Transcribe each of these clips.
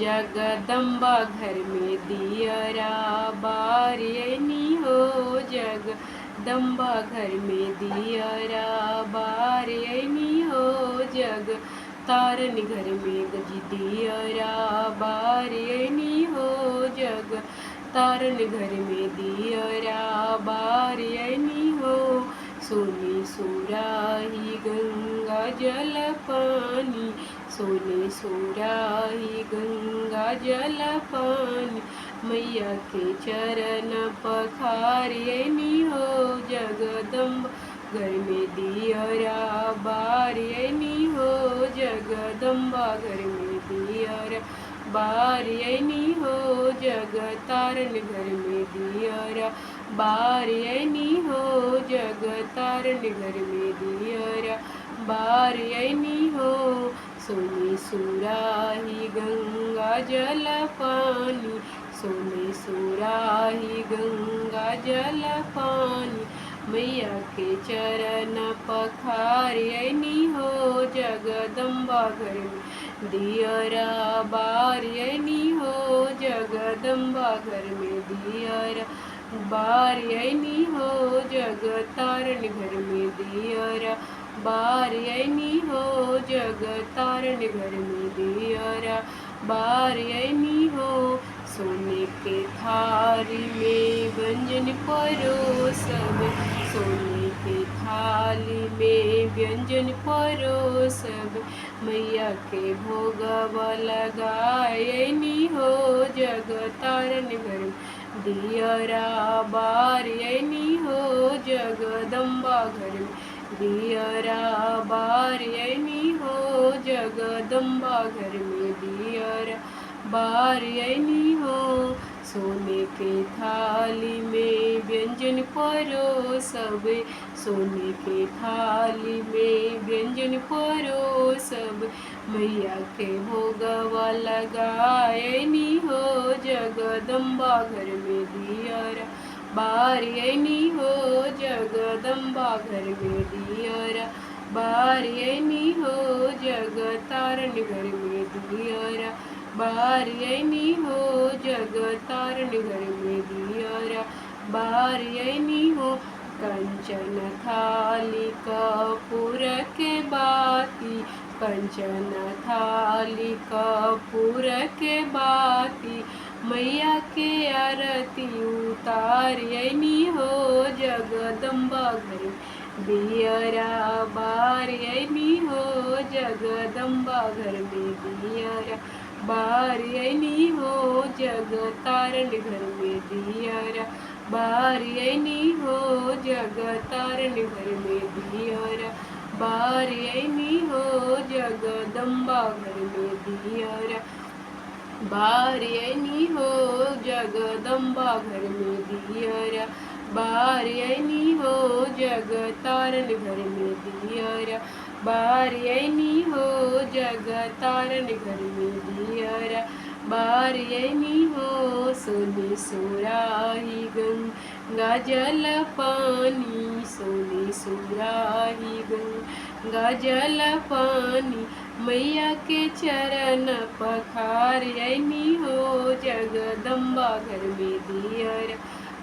जगदम्बा घर में दियरा बारियनी हो। जगदम्बा घर में दियरा बारियनी हो। जग तारन घर में गज दियरा बारियनी हो। जग तारन घर में दियरा बारियनी हो। सोने सुराही गंगा जल पानी, सोने सुराही गंगा जल पानी, मैया के चरण पखारियनी हो। जगदम्बा घर में दियरा बारियनी हो। जगदम्बा घर में दियरा बारियनी हो। जग तारन घर में दियरा बारियनी हो। जग तारन घर में दियरा बारियनी हो। सोने सुराही गंगा जल पानी, सोने सुराही गंगा जल पानी, मैया के चरण पखारियनी हो। जगदम्बा घर में दियरा बारियनी हो। जगदम्बा घर में दियरा बारियनी हो। जग तारन घर में दियरा बारियनी हो। जग तारन घर में दियरा बारियनी हो। सोने के थाली में व्यंजन परोसब, सोने के थाली में व्यंजन परोसब, मैया के भोगवा लगायनी हो। जग तारन घर में दियरा बारियनी हो। जगदम्बा घर में दियरा बारियनी हो। जगदम्बा घर में दियरा बारियनी हो। सोने के थाली में व्यंजन परोसब, सोने के थाली में व्यंजन परोसब, मैया के भोगवा लगायनी हो। जगदम्बा घर में दियरा बारियनी हो। जगदम्बा घर में दियरा बारियनी हो। जग तारन घर में दियरा बारियनी हो। जग तारन घर में दियरा बारियनी हो। कंचन थाली कपूर के बाती, कंचन थाली कपूर के बाती, मैया के आरती उतारियनी हो। जगदम्बा घर में दियरा बारियनी हो। जगदम्बा घर में दियरा बारियनी हो। जग तारन घर में दियरा बारियनी हो। जग तारन घर में दियरा बारियनी हो। जगदम्बा घर में दियरा बारियनी हो। जगदम्बा घर में दियरा बारियनी हो। जग तारन घर में दियरा बारियनी हो। जग तारन घर में दियरा बारियनी हो। सोने सुराही गंगा जल पानी, सोने सुराही गंगा जल पानी, मैया के चरण पखारियनी हो। जगदम्बा घर में दियरा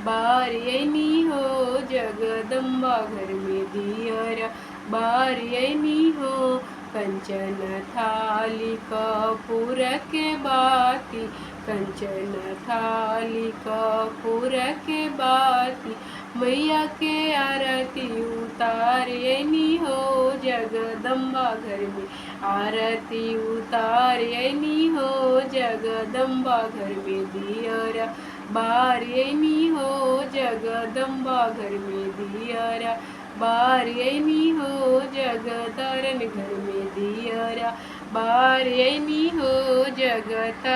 बारियनी हो। जगदम्बा घर में दियरा बारियनी हो। कंचन थाली कपूर के बाती, कंचन थाली कपूर के बाती, मैया के आरती उतारियनी हो। जगदम्बा घर में आरती उतारियनी हो। जगदम्बा घर में दियरा बारियनी हो। जगदम्बा घर में दियरा बारियनी हो। जग तारन घर में दियरा बारियनी हो। जग तारन